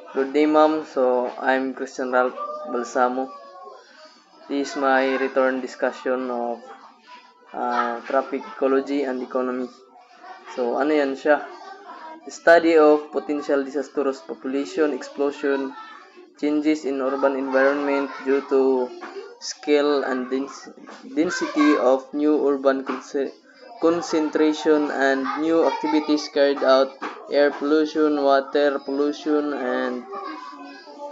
Good day, ma'am. So, I'm Christian Ralph Balsamo. This is my return discussion of traffic ecology and economy. So, ano yan siya? Study of potential disastrous population explosion, changes in urban environment due to scale and density of new urban concentration and new activities carried out, air pollution, water pollution, and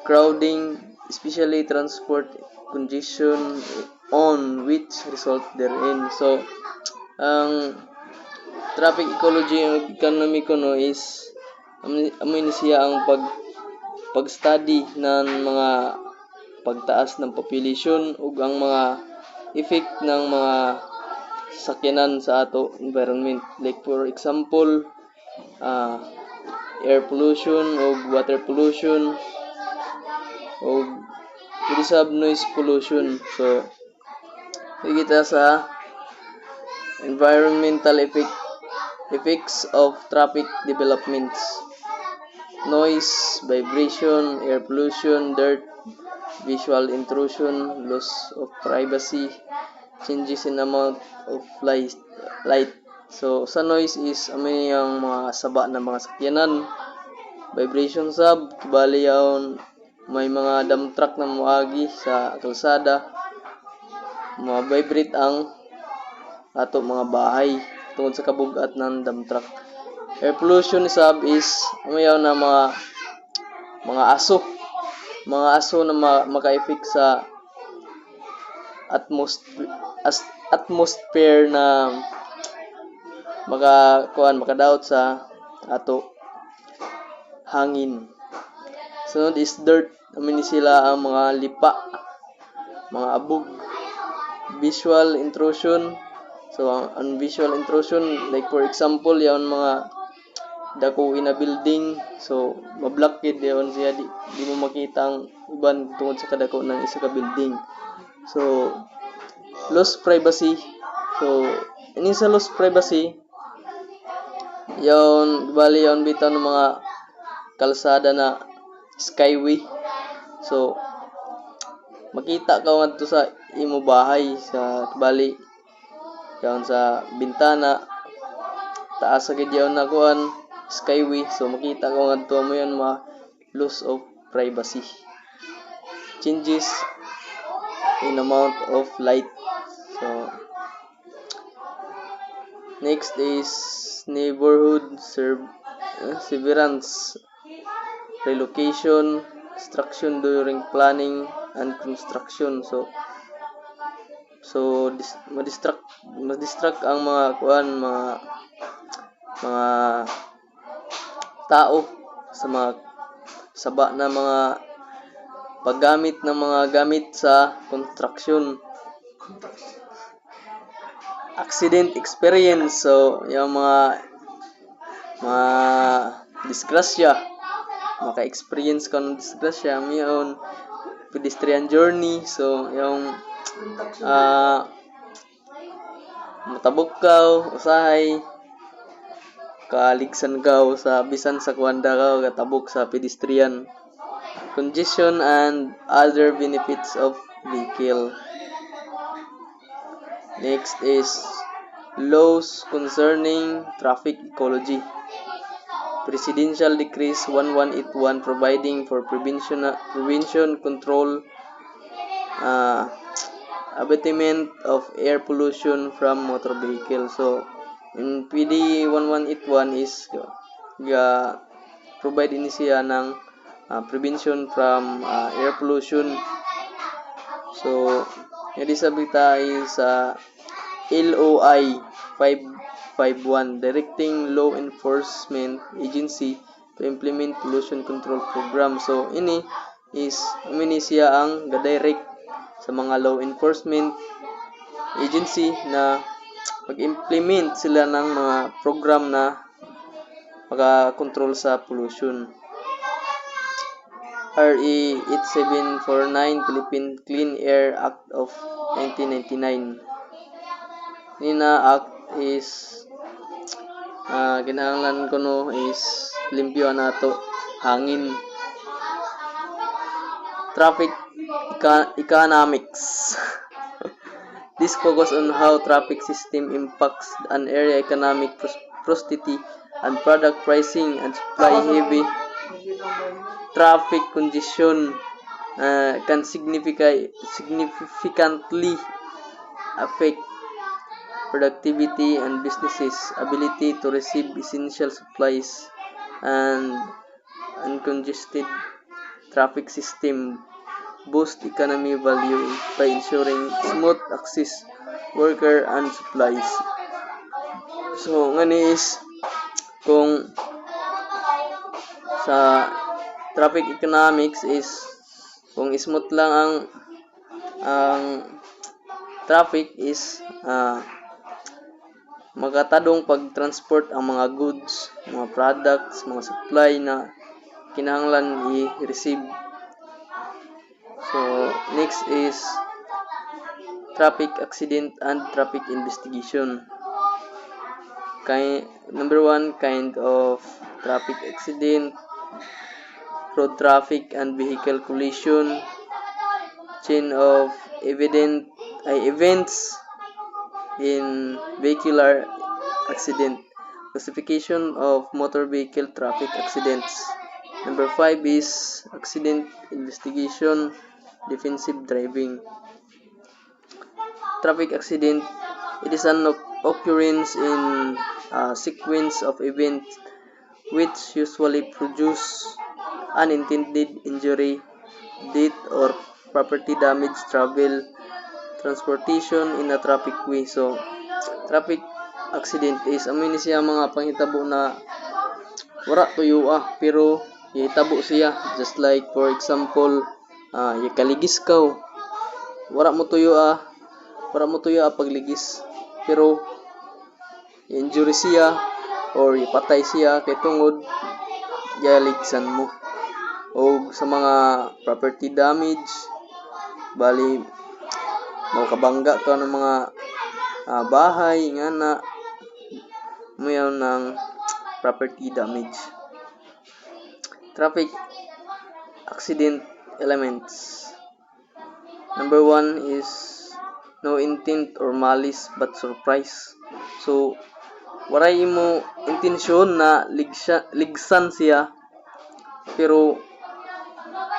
crowding, especially transport congestion on which result therein. So, ang traffic ecology and economy ko no is amin siya ang pag-study ng mga pagtaas ng population ug ang mga effect ng mga sakyanan sa ato environment. Like for example, air pollution ug water pollution ug sab noise pollution. So, kita sa environmental effects of traffic developments. Noise, vibration, air pollution, dirt, visual intrusion, loss of privacy, changes in amount of light. So, sa noise is amin yung mga saba ng mga sakyanan. Vibration sab, bali yaon may mga dump truck na muagi sa kalsada. Ma-vibrate ang ato mga bahay tungod sa kabugat ng dump truck. Air pollution sab is umayaw na mga aso na maka-effect sa atmosphere na makadaot sa ato hangin. Sunod is dirt. Amin sila ang mga lipa, mga abog, visual intrusion. So, ang visual intrusion, like for example, yaon mga dako in a building. So, mablocked yaon siya. Di mo makita ang uban tungod sa kadako ng isa ka building. So, lost privacy. So, ini sa lost privacy, yaon bitaw ng mga kalsada na skyway. So, makita ka ngadto sa imo bahay sa bali yaon sa bintana taas sa gid yaon na kuan skyway. So, makita ka ngadto mo yon loss of privacy. Changes in amount of light. So, next is neighborhood severance, relocation, destruction during planning and construction. So ma-distract ang mga tao sa mga saba na mga paggamit ng mga gamit sa construction. Accident experience. So, yung mga disgrasya, maka-experience ka ng disgrasya, mayroon pedestrian journey. So, yung matabok ka, usahay, kaligsan ka sa bisan sa kwanda ka, katabok sa pedestrian. Congestion and other benefits of vehicle. Next is laws concerning traffic ecology. Presidential Decree 1181 providing for prevention, control, abatement of air pollution from motor vehicles. So, in PD 1181 is provide ini siya ng prevention from air pollution. So, yung disabilita is LOI 551 directing law enforcement agency to implement pollution control program. So, ini siya ang ga-direct sa mga law enforcement agency na mag-implement sila ng mga program na maka-control sa pollution. RE 8749 Philippine Clean Air Act of 1999. Nina Act is kinahanglan ko no is limpyo nato hangin. Traffic economics. This focus on how traffic system impacts an area economic prosperity and product pricing and supply. Heavy traffic congestion can significantly affect productivity and businesses' ability to receive essential supplies, and uncongested traffic system boost economy value by ensuring smooth access worker and supplies. So ngani is kung sa traffic economics is kung smooth lang ang traffic is makatadong pag-transport ang mga goods, mga products, mga supply na kinahanglan i-receive. So, next is traffic accident and traffic investigation. Number 1, kind of traffic accident, road traffic and vehicle collision, chain of events in vehicular accident, classification of motor vehicle traffic accidents. Number 5 is accident investigation, defensive driving. Traffic accident, it is an occurrence in a sequence of events which usually produce unintended injury, death, or property damage, transportation in a traffic way. So, traffic accident is amin siya mga panghitabo na wala tuyo pero hitabo siya, just like for example kaligis ka, wala mo tuyo pagligis, pero injury siya or ipatay siya kay tungod galigsan mo. O sa mga property damage, bali makabangga ka ng mga bahay nga na mayon ng property damage. Traffic accident elements. Number 1 is no intent or malice but surprise. So, waray mo intensyon na ligsan siya pero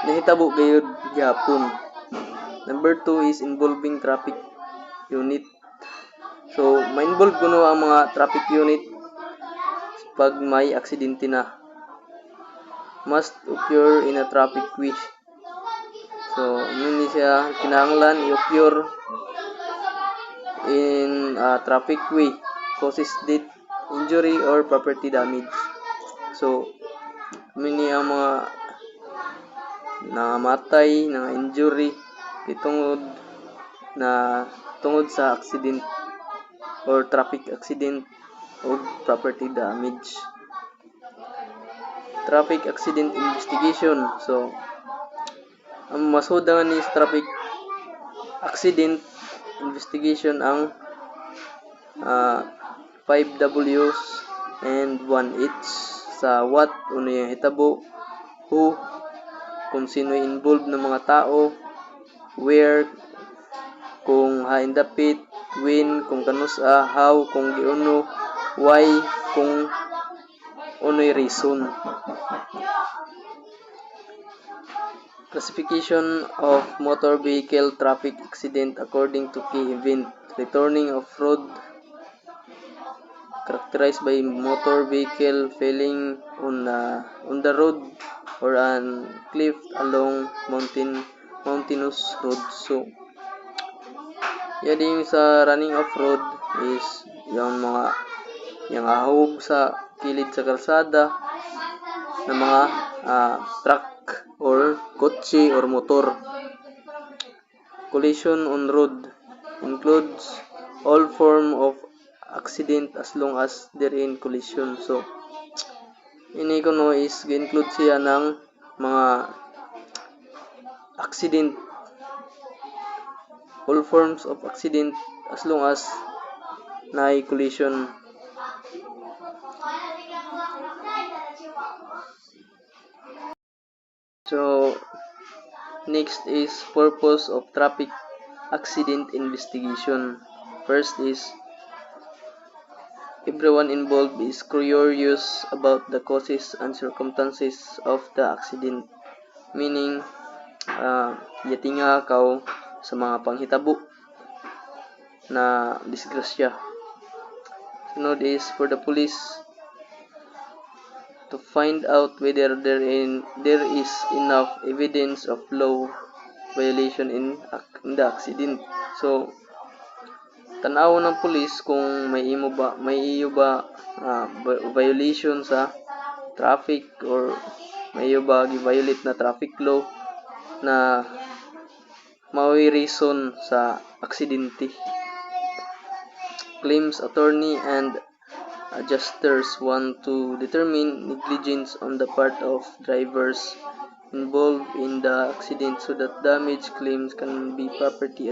nahitabo gayud gyapon. Number 2 is involving traffic unit. So, ma-involve kuno ang mga traffic unit pag may aksidente na. Must occur in a traffic way. So, hindi siya kinahanglan i-occur in a traffic way, causes death, injury, or property damage. So, mini ang mga namatay, na injury tungod sa accident or traffic accident o property damage. Traffic accident investigation. So, ang masuda ni sa traffic accident investigation ang 5 W's and 1 H sa what, uno yung hitabo, who, kung sino involved ng mga tao, where, kung hain dapit, when, kung kanusa, how, kung giuno, why, kung uno'y reason. Classification of motor vehicle traffic accident according to key event. Returning off-road, characterized by motor vehicle falling on the road or on cliff along mountainous road. So, yan sa running off-road is yung ahog sa kilid sa kalsada ng mga truck or kotse or motor. Collision on road includes all form of accident as long as there in collision. So, ini kuno is include siya ng mga accident, all forms of accident as long as na collision. So, Next is purpose of traffic accident investigation. First is everyone involved is curious about the causes and circumstances of the accident. Meaning, yatinga kao sa mga panghitabo na disgrasya. Sunod is for the police to find out whether there is enough evidence of law violation in the accident. So, tanaw ng police kung may iyo ba violation sa traffic or may iyo ba gi-violate na traffic law na mao'y reason sa aksidente. Claims attorney and adjusters want to determine negligence on the part of drivers involved in the accident so that damage claims can be properly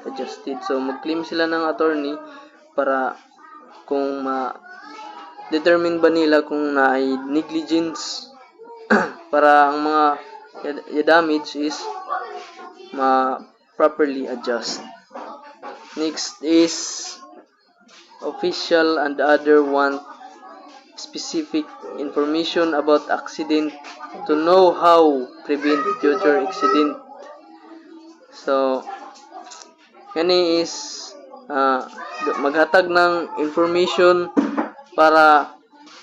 adjusted. So mag-claim sila ng attorney para kung ma-determine ba nila kung na-ay negligence para ang mga damage is ma-properly adjust. Next is official and other want specific information about accident to know how prevent future accident. So, kani is maghatag ng information para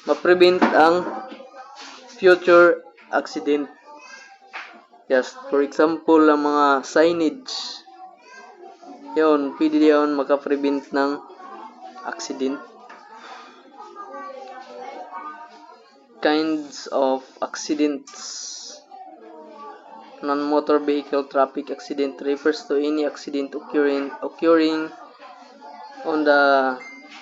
ma-prevent ang future accident. Yes, for example, ang mga signage. Yun, pwede yun maka-prevent ng accident. Kinds of accidents. Non-motor vehicle traffic accident refers to any accident occurring on the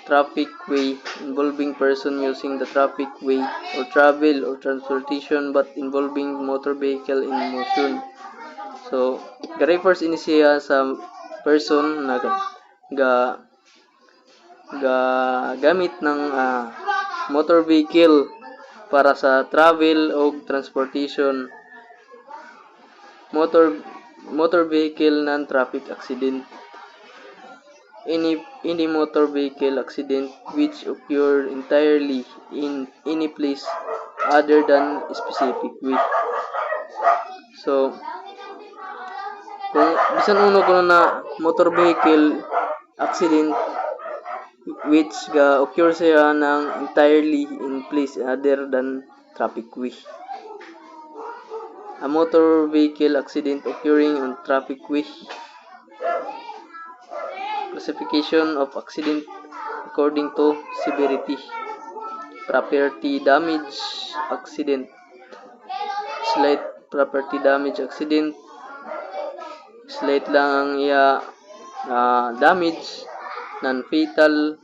traffic way involving person using the traffic way or travel or transportation but involving motor vehicle in motion. So, refers ini siya sa person na gamit ng motor vehicle para sa travel o transportation. Motor vehicle non-traffic accident. Any motor vehicle accident which occur entirely in any place other than specific way. So, kung bisan uno ko na motor vehicle accident which occur siya ng entirely in place other than traffic way. A motor vehicle accident occurring on traffic way. Classification of accident according to severity. Property damage accident. Slight property damage accident. Slight lang ang iya damage. Non-fatal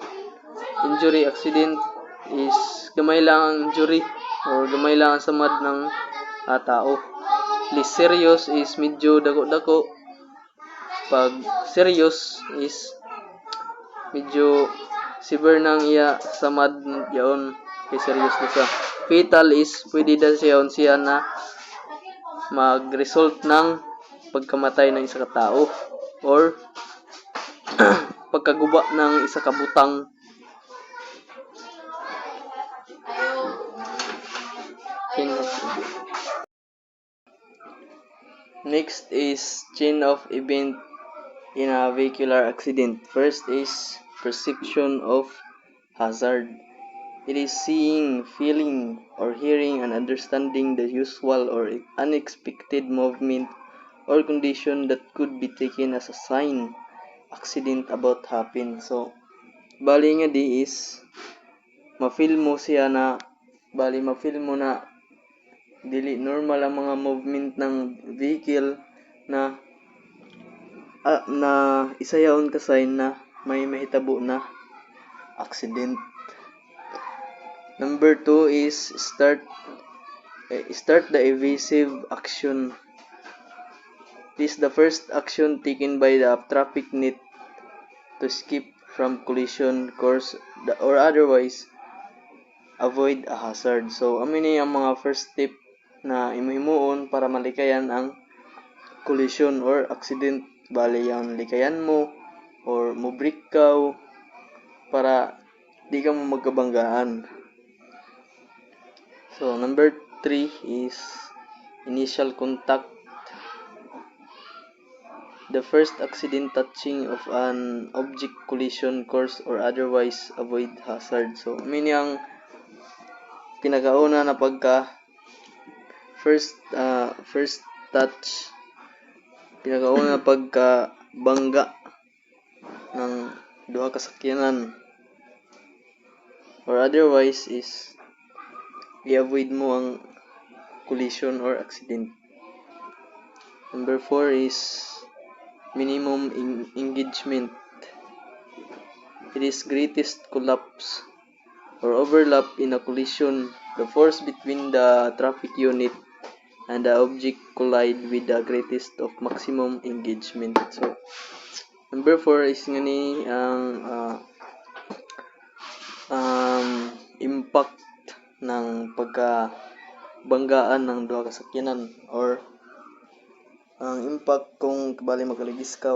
injury accident is gamay lang ang injury or gamay lang ang samad ng tao. Least serious is medyo dako-dako. Pag serious is medyo severe nang iya samad yaon kay serious na siya. Fatal is pwede na siya na mag-result ng pagkamatay ng isa ka tao or pagkaguba ng isa ka butang. Next is chain of event in a vehicular accident. First is perception of hazard. It is seeing, feeling, or hearing and understanding the usual or unexpected movement or condition that could be taken as a sign accident about happen. So, bali nga di is ma-feel mo na dili normal ang mga movement ng vehicle na isayaon ka sign na may mahitabo na accident. Number 2 is start the evasive action. This is the first action taken by the traffic net to escape from collision course or otherwise avoid a hazard. So, amin ni ang mga first step na imuhimuon para malikayan ang collision or accident, bali ang likayan mo or mubrik ka para di ka mo magkabanggaan. So number 3 is initial contact. The first accident touching of an object, collision course or otherwise avoid hazard. So meaning ang pinakauna na pagka first touch, pinakauna na pagka bangga ng duha ka sakyanan or otherwise is i-avoid mo ang collision or accident. Number 4 is minimum engagement. It is greatest collapse or overlap in a collision. The force between the traffic unit and the object collide with the greatest of maximum engagement. So, number 4 is ngani ang impact ng pagkabanggaan ng duha ka sakyanan or ang impact kung bali magaligis ka.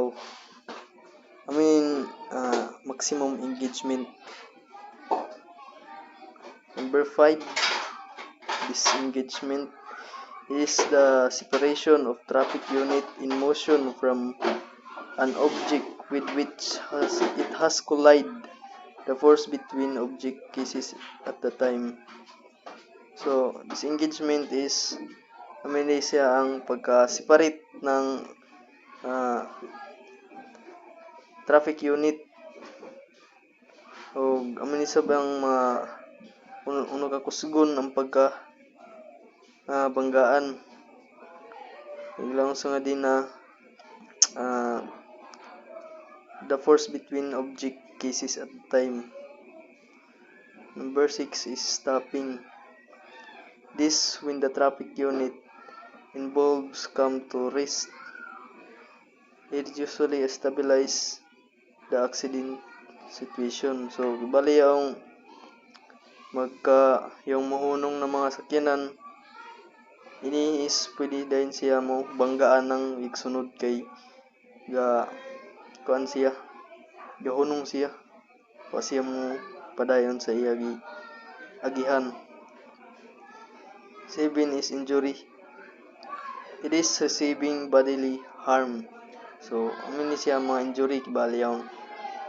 Maximum engagement. Number 5, disengagement is the separation of traffic unit in motion from an object with which it has collided. The force between object cases at the time. So, disengagement is siya ang pagka-separate ng traffic unit o sa bang uno ka kusgon ang pagka banggaan. Ilang sa nga din na the force between object cases at the time. Number 6 is stopping. This when the traffic unit involves come to rest. It usually stabilize the accident situation. So, bali yung yung mahunong na mga sakyanan, ini is pwede din siya mo banggaan ng igsunod kay kuan siya, gahunong siya o siya mo padayon sa iyagi agihan. 7 is injury. It is receiving bodily harm. So, siya mga injury, bali yung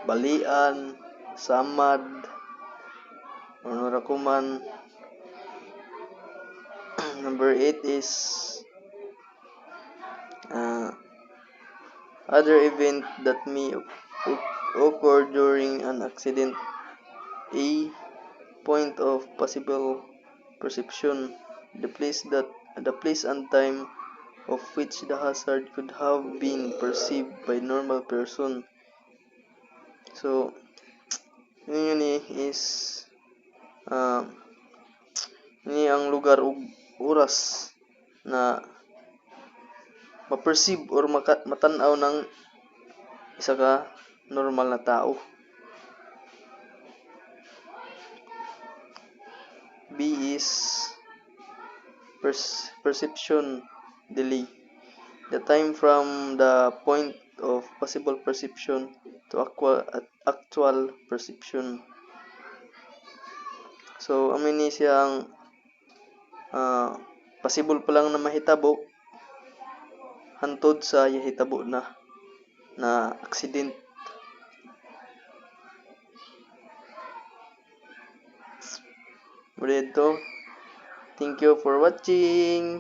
balian, samad, o narakuman. Number 8 is other event that may occur during an accident. A point of possible perception, the place and time of which the hazard could have been perceived by normal person. So, yun is ini ang lugar ug oras na ma-perceive or matan-aw ng isa ka normal na tao. B is perception delay. The time from the point of possible perception to actual perception. So, ni siyang possible pa lang na mahitabo hantod sa hitabo na accident. Thank you for watching.